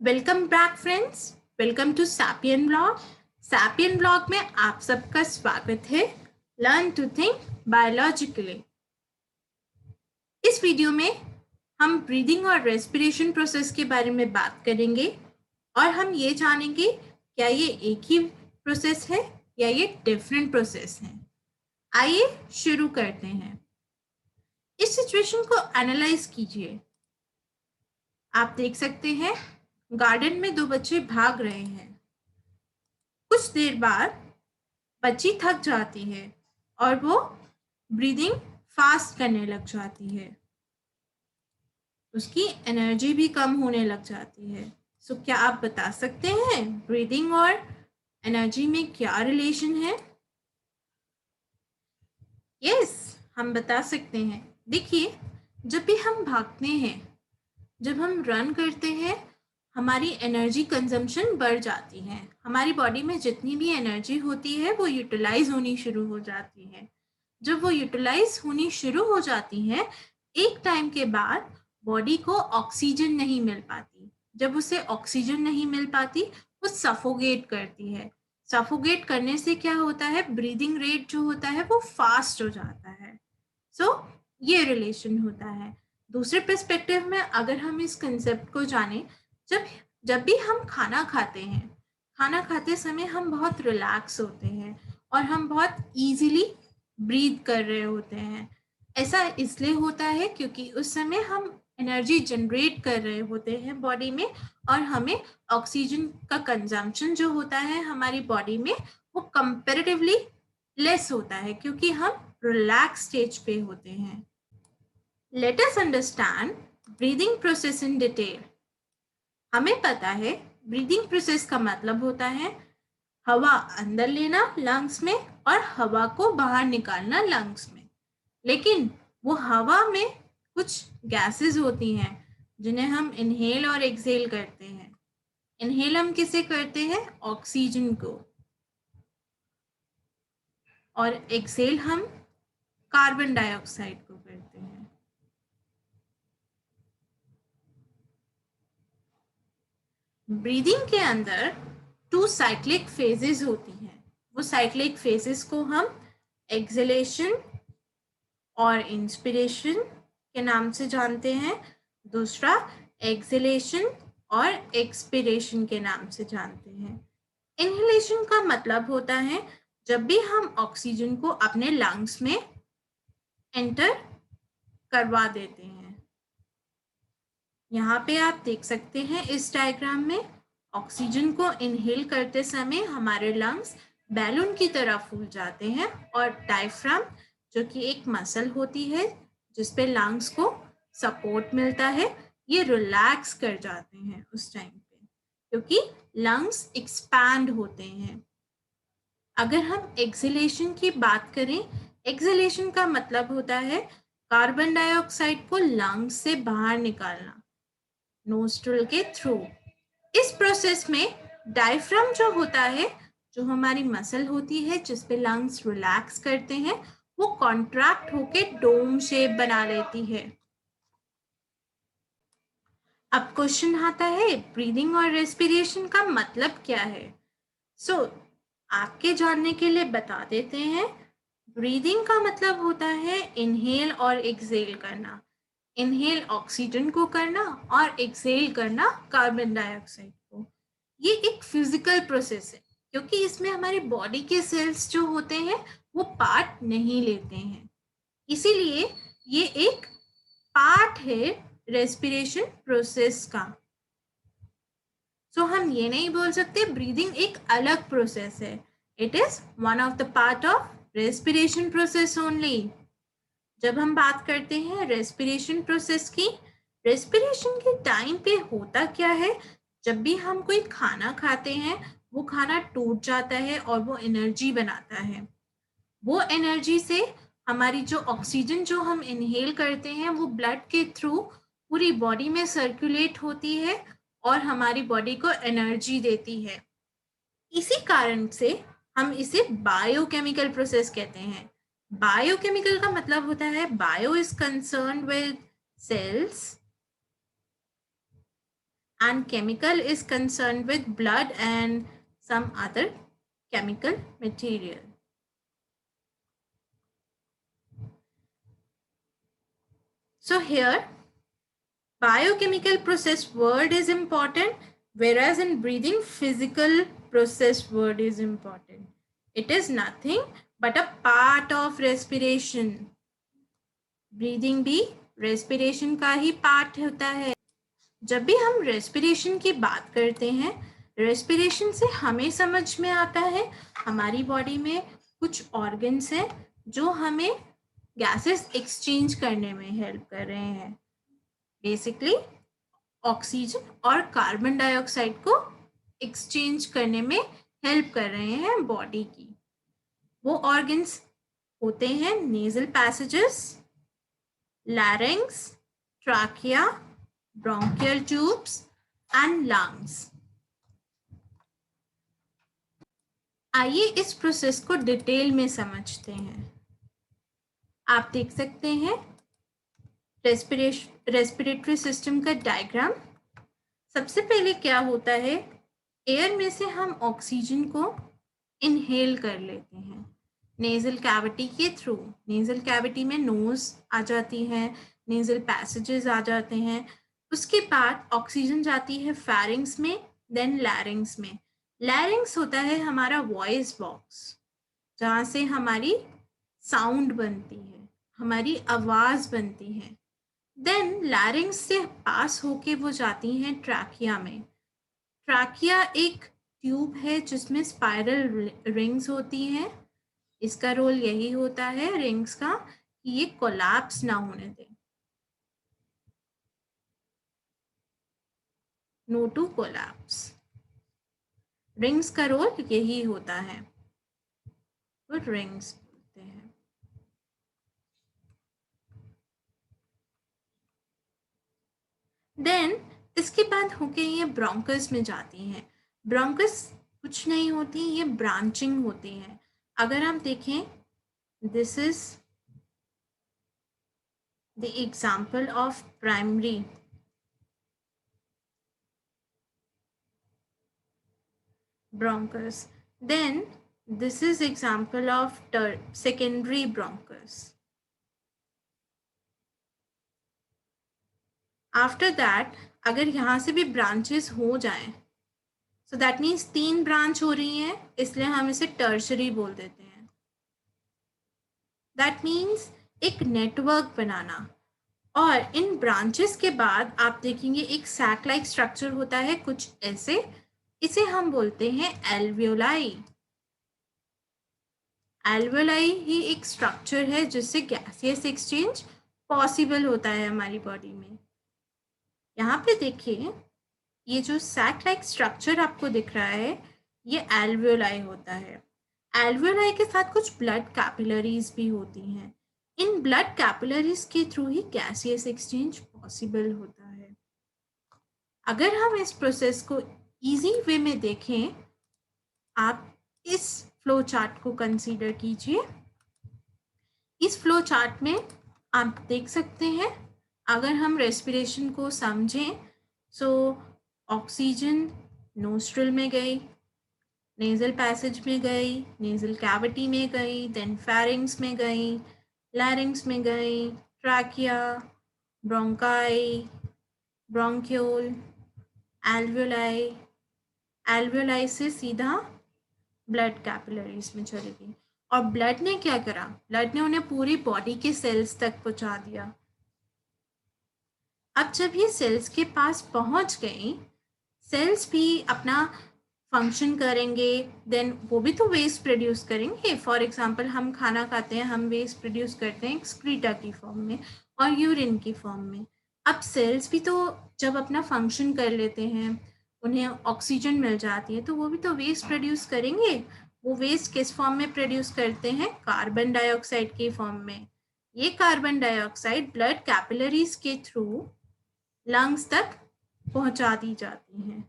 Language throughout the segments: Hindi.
Welcome back friends. Welcome to Sapien Blog. Sapien Blog में आप सबका स्वागत है। Learn to think biologically. इस वीडियो में हम ब्रीदिंग और रेस्पिरेशन प्रोसेस के बारे में बात करेंगे और हम ये जानेंगे क्या ये एक ही प्रोसेस है या ये डिफरेंट प्रोसेस है। आइए शुरू करते हैं। इस सिचुएशन को एनालाइज कीजिए। आप देख सकते हैं गार्डन में दो बच्चे भाग रहे हैं। कुछ देर बाद बच्ची थक जाती है और वो ब्रीदिंग फास्ट करने लग जाती है। उसकी एनर्जी भी कम होने लग जाती है। सो क्या आप बता सकते हैं ब्रीदिंग और एनर्जी में क्या रिलेशन है? यस, हम बता सकते हैं। देखिए, जब भी हम भागते हैं, जब हम रन करते हैं, हमारी एनर्जी कंजम्पशन बढ़ जाती है। हमारी बॉडी में जितनी भी एनर्जी होती है वो यूटिलाइज होनी शुरू हो जाती है। जब वो यूटिलाइज होनी शुरू हो जाती है, एक टाइम के बाद बॉडी को ऑक्सीजन नहीं मिल पाती। जब उसे ऑक्सीजन नहीं मिल पाती, वो सफोकेट करती है। सफोकेट करने से क्या होता है, ब्रीदिंग रेट जो होता है वो फास्ट हो जाता है। सो ये रिलेशन होता है। दूसरे पर्सपेक्टिव में अगर हम इस कंसेप्ट को जानें, जब जब भी हम खाना खाते हैं, खाना खाते समय हम बहुत रिलैक्स होते हैं और हम बहुत इजीली ब्रीथ कर रहे होते हैं। ऐसा इसलिए होता है क्योंकि उस समय हम एनर्जी जनरेट कर रहे होते हैं बॉडी में, और हमें ऑक्सीजन का कंजम्पशन जो होता है हमारी बॉडी में वो कंपैरेटिवली लेस होता है क्योंकि हम रिलैक्स स्टेज पे होते हैं। Let us understand breathing process in detail. हमें पता है ब्रीदिंग प्रोसेस का मतलब होता है हवा अंदर लेना लंग्स में और हवा को बाहर निकालना लंग्स में। लेकिन वो हवा में कुछ गैसेस होती हैं जिन्हें हम इनहेल और एक्सहेल करते हैं। इनहेल हम किसे करते हैं? ऑक्सीजन को। और एक्सहेल हम कार्बन डाइऑक्साइड को करते हैं। ब्रीदिंग के अंदर 2 साइक्लिक फेजेस होती हैं। वो साइक्लिक फेजेस को हम एक्सहेलेशन और इंस्पिरेशन के नाम से जानते हैं। दूसरा एक्सहेलेशन और एक्सपिरेशन के नाम से जानते हैं। इनहेलेशन का मतलब होता है जब भी हम ऑक्सीजन को अपने लंग्स में एंटर करवा देते हैं। यहाँ पे आप देख सकते हैं इस डायग्राम में ऑक्सीजन को इनहेल करते समय हमारे लंग्स बैलून की तरह फूल जाते हैं और डायफ्राम जो कि एक मसल होती है जिसपे लंग्स को सपोर्ट मिलता है, ये रिलैक्स कर जाते हैं उस टाइम पे क्योंकि लंग्स एक्सपैंड होते हैं। अगर हम एक्सहेलेशन की बात करें, एक्सहेलेशन का मतलब होता है कार्बन डाइऑक्साइड को लंग्स से बाहर निकालना नोस्ट्रल के थ्रू। इस प्रोसेस में डायफ्राम जो होता है, जो हमारी मसल होती है जिस पे लंग्स रिलैक्स करते हैं, वो कॉन्ट्रैक्ट होके डोम शेप बना लेती है। अब क्वेश्चन आता है ब्रीदिंग और रेस्पिरेशन का मतलब क्या है। सो आपके जानने के लिए बता देते हैं। ब्रीदिंग का मतलब होता है इनहेल और एक्सहेल करना। इनहेल ऑक्सीजन को करना और एक्सहेल करना कार्बन डाइऑक्साइड को। ये एक फिजिकल प्रोसेस है क्योंकि इसमें हमारे बॉडी के सेल्स जो होते हैं वो पार्ट नहीं लेते हैं, इसीलिए ये एक पार्ट है रेस्पिरेशन प्रोसेस का। सो हम ये नहीं बोल सकते ब्रीदिंग एक अलग प्रोसेस है। It is one of the part of respiration process only. जब हम बात करते हैं रेस्पिरेशन प्रोसेस की, रेस्पिरेशन के टाइम पे होता क्या है, जब भी हम कोई खाना खाते हैं वो खाना टूट जाता है और वो एनर्जी बनाता है। वो एनर्जी से हमारी जो ऑक्सीजन जो हम इनहेल करते हैं वो ब्लड के थ्रू पूरी बॉडी में सर्कुलेट होती है और हमारी बॉडी को एनर्जी देती है। इसी कारण से हम इसे बायोकेमिकल प्रोसेस कहते हैं। बायोकेमिकल का मतलब होता है bio is concern with cells and chemical is concerned with blood and some other chemical material. So here biochemical process word is important, whereas in breathing physical process word is important. It is nothing but a part of respiration. Breathing भी रेस्पिरेशन का ही पार्ट होता है. जब भी हम रेस्पिरेशन की बात करते हैं, रेस्पिरेशन से हमें समझ में आता है हमारी बॉडी में कुछ ऑर्गन्स हैं जो हमें गैसेस एक्सचेंज करने में हेल्प कर रहे हैं. बेसिकली ऑक्सीजन और कार्बन डाइऑक्साइड को एक्सचेंज करने में हेल्प कर रहे हैं बॉडी की. वो ऑर्गन्स होते हैं nasal passages, larynx, trachea, bronchial tubes and lungs. आइए इस प्रोसेस को डिटेल में समझते हैं. आप देख सकते हैं रेस्पिरेटरी सिस्टम का डायग्राम. सबसे पहले क्या होता है, एयर में से हम ऑक्सीजन को इनहेल कर लेते हैं नेजल कैविटी के थ्रू. नेजल कैविटी में नोज आ जाती है, नेजल पैसेजेस आ जाते हैं. उसके बाद ऑक्सीजन जाती है फेरिंग्स में, देन लैरिंग्स में. लैरिंग्स होता है हमारा वॉइस बॉक्स, जहाँ से हमारी साउंड बनती है, हमारी आवाज बनती है. देन लैरिंग्स से पास होके वो जाती हैं ट्रैकिया में. ट्रैकिया एक ट्यूब है जिसमें स्पाइरल रिंग्स होती हैं. इसका रोल यही होता है रिंग्स का कि ये कोलैप्स ना होने दें. No to collapse. रिंग्स का रोल यही होता है, तो रिंग्स बोलते हैं. देन इसके बाद होके ये ब्रोंकस में जाती हैं. ब्रोंकस कुछ नहीं होती, ये ब्रांचिंग होती है. अगर हम देखें, this is the example of primary. bronchus. Then this is example of secondary bronchus. After that, अगर यहाँ से भी ब्रांचेस हो जाएं, so that means 3 ब्रांच हो रही हैं, इसलिए हम इसे टर्शरी बोल देते हैं. That means एक नेटवर्क बनाना. और इन ब्रांचेस के बाद आप देखेंगे एक सैक लाइक स्ट्रक्चर होता है कुछ ऐसे. इसे हम बोलते हैं एल्वियोलाई. एल्वियोलाई ही एक स्ट्रक्चर है जिससे गैसियस एक्सचेंज पॉसिबल होता है हमारी बॉडी में. यहाँ पे देखिए, ये जो सैक लाइक स्ट्रक्चर आपको दिख रहा है, ये एल्वियोलाई होता है. एल्वियोलाई के साथ कुछ ब्लड कैपिलरीज भी होती हैं. इन ब्लड कैपिलरीज के थ्रू ही गैसियस एक्सचेंज पॉसिबल होता है. अगर हम इस प्रोसेस को इजी वे में देखें, आप इस फ्लो चार्ट को कंसीडर कीजिए. इस फ्लो चार्ट में आप देख सकते हैं, अगर हम रेस्पिरेशन को समझें, सो ऑक्सीजन नोस्ट्रल में गई, नेजल पैसेज में गई, नेजल कैविटी में गई, देन फेरिंग्स में गई, लैरिंग्स में गई, trachea, bronchi, bronchiole, alveoli. Alveoli से सीधा ब्लड कैपिलरीज में चली गई. और ब्लड ने क्या करा? ब्लड ने उन्हें पूरी बॉडी के सेल्स तक पहुंचा दिया. अब जब ये सेल्स के पास पहुंच गई, सेल्स भी अपना फंक्शन करेंगे, देन वो भी तो वेस्ट प्रोड्यूस करेंगे. फॉर एग्जांपल, हम खाना खाते हैं, हम वेस्ट प्रोड्यूस करते हैं एक्सक्रीटा की फॉर्म में और यूरिन की फॉर्म में. अब सेल्स भी तो जब अपना फंक्शन कर लेते हैं, उन्हें ऑक्सीजन मिल जाती है, तो वो भी तो वेस्ट प्रोड्यूस करेंगे. वो वेस्ट किस फॉर्म में प्रोड्यूस करते हैं? कार्बन डाइऑक्साइड के फॉर्म में. ये कार्बन डाइऑक्साइड ब्लड कैपिलरीज के थ्रू लंग्स तक पहुंचा दी जाती हैं.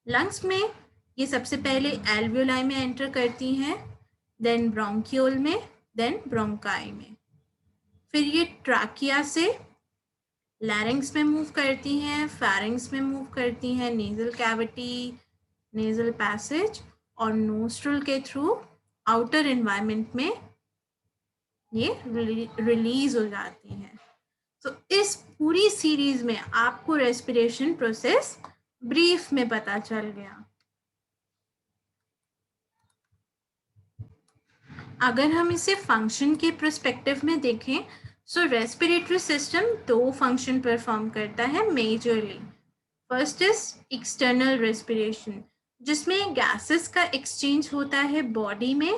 लंग्स में ये सबसे पहले एल्वियोलाई में एंटर करती हैं, देन ब्रोंक्यूल में, देन ब्रोंकाई में. फिर ये ट्रैकिया से लैरिंग्स में मूव करती हैं, फेरिंग्स में मूव करती हैं, नेजल कैविटी, नेजल पैसेज और नोस्ट्रल के थ्रू आउटर एनवायरनमेंट में ये रिलीज हो जाती हैं। तो इस पूरी सीरीज में आपको रेस्पिरेशन प्रोसेस ब्रीफ में पता चल गया। अगर हम इसे फंक्शन के पर्सपेक्टिव में देखें, सो रेस्पिरेटरी सिस्टम दो फंक्शन परफॉर्म करता है majorly. First is external respiration, जिसमें गैसेस का एक्सचेंज होता है बॉडी में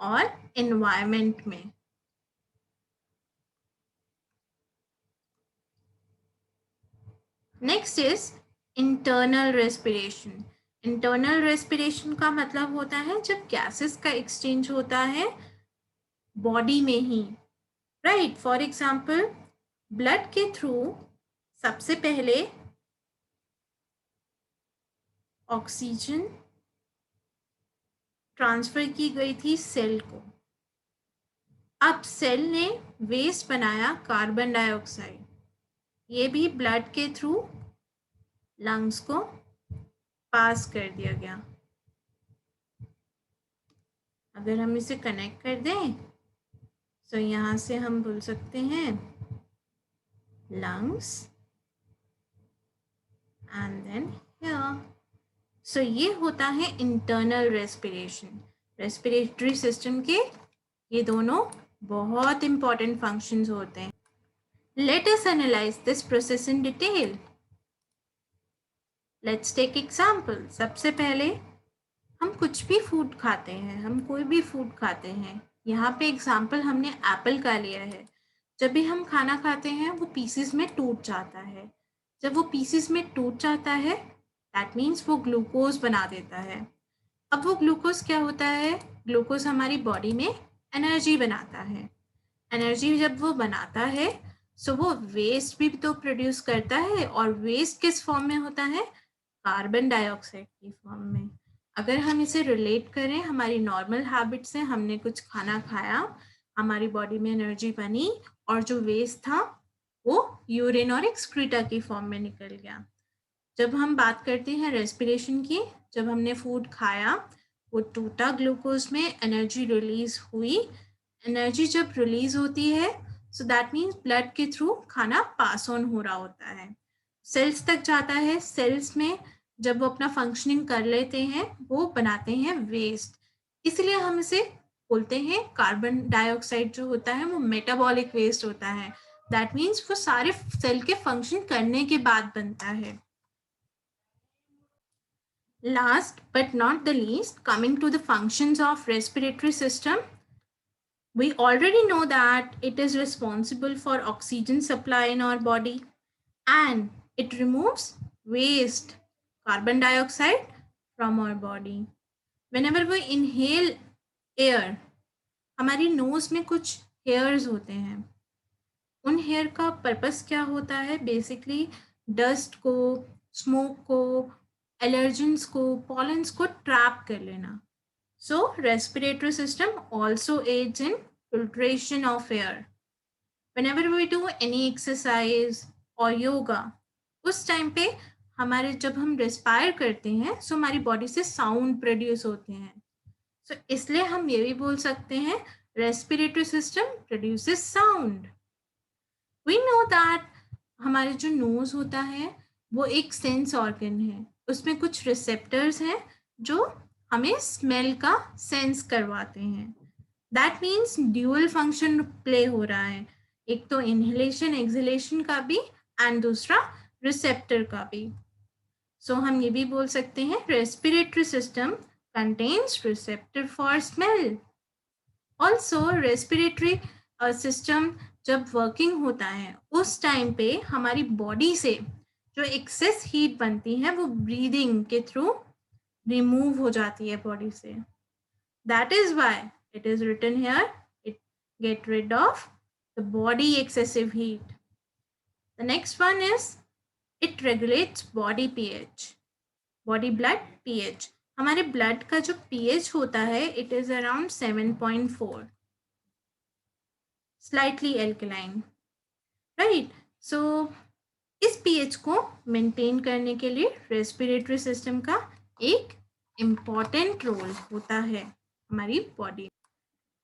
और एनवायरनमेंट में। Next is internal respiration. Internal respiration का मतलब होता है जब गैसेस का एक्सचेंज होता है बॉडी में ही, राइट। फॉर एग्जाम्पल, ब्लड के थ्रू सबसे पहले ऑक्सीजन ट्रांसफर की गई थी सेल को। अब सेल ने वेस्ट बनाया कार्बन डाइऑक्साइड, ये भी ब्लड के थ्रू लंग्स को पास कर दिया गया। अगर हम इसे कनेक्ट कर दें तो यहाँ से हम बोल सकते हैं लंग्स एंड देन हियर। सो ये होता है इंटरनल रेस्पिरेशन। रेस्पिरेटरी सिस्टम के ये दोनों बहुत इंपॉर्टेंट फंक्शंस होते हैं। Let us analyse this process in detail. Let's take example. सबसे पहले हम कुछ भी फूड खाते हैं, हम कोई भी फूड खाते हैं। यहाँ पे एग्जाम्पल हमने एप्पल का लिया है। जब भी हम खाना खाते हैं वो पीसेस में टूट जाता है। जब वो पीसेस में टूट जाता है दैट मीन्स वो ग्लूकोज बना देता है। अब वो ग्लूकोज क्या होता है? ग्लूकोज हमारी बॉडी में एनर्जी बनाता है। एनर्जी जब वो बनाता है सो वो वेस्ट भी तो प्रोड्यूस करता है, और वेस्ट किस फॉर्म में होता है? कार्बन डाइऑक्साइड की फॉर्म में। अगर हम इसे रिलेट करें हमारी नॉर्मल हैबिट से, हमने कुछ खाना खाया, हमारी बॉडी में एनर्जी बनी और जो वेस्ट था वो यूरिन और एक्सक्रीटा की फॉर्म में निकल गया। जब हम बात करते हैं रेस्पिरेशन की, जब हमने फूड खाया वो टूटा, ग्लूकोज में एनर्जी रिलीज हुई। एनर्जी जब रिलीज होती है सो दैट मीन्स ब्लड के थ्रू खाना पास ऑन हो रहा होता है, सेल्स तक जाता है। सेल्स में जब वो अपना फंक्शनिंग कर लेते हैं वो बनाते हैं वेस्ट। इसलिए हम इसे बोलते हैं कार्बन डाइऑक्साइड जो होता है वो मेटाबॉलिक वेस्ट होता है। दैट मीन्स वो सारे सेल के फंक्शन करने के बाद बनता है। Last but not the least, coming to the functions of respiratory system, we already know that it is responsible for oxygen supply in our body and it removes waste, carbon dioxide from our body. Whenever we inhale air, हमारी नोज में कुछ हेयर्स होते हैं। उन हेयर का पर्पस क्या होता है? बेसिकली डस्ट को, स्मोक को, एलर्जेंस को, पॉलेंस को ट्रैप कर लेना। So respiratory system also aids in filtration of air. Whenever we do any exercise और योगा, उस टाइम पे हमारे जब हम रेस्पायर करते हैं सो हमारी बॉडी से साउंड प्रोड्यूस होते हैं। सो इसलिए हम ये भी बोल सकते हैं respiratory system produces sound. We know that हमारे जो नोज होता है वो एक सेंस ऑर्गन है, उसमें कुछ रिसेप्टर्स हैं जो हमें स्मेल का सेंस करवाते हैं। That means dual function play हो रहा है, एक तो इनहेलेशन एक्सहेलेशन का भी एंड दूसरा रिसेप्टर का भी। सो हम ये भी बोल सकते हैं respiratory system contains receptor for smell. Also respiratory system जब वर्किंग होता है उस टाइम पे हमारी बॉडी से जो एक्सेस हीट बनती है वो ब्रीदिंग के थ्रू रिमूव हो जाती है बॉडी से। That is why it is written here, it get rid of the body excessive heat. The next one is it regulates body pH, body blood pH. हमारे ब्लड का जो पीएच होता है it is around 7.4, slightly alkaline, right. So इस पीएच को मेंटेन करने के लिए रेस्पिरेटरी सिस्टम का एक इम्पॉर्टेंट रोल होता है हमारी body.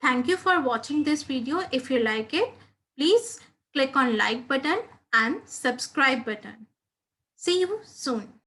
Thank you for watching this video. If you like it, please click on like button and subscribe button. See you soon.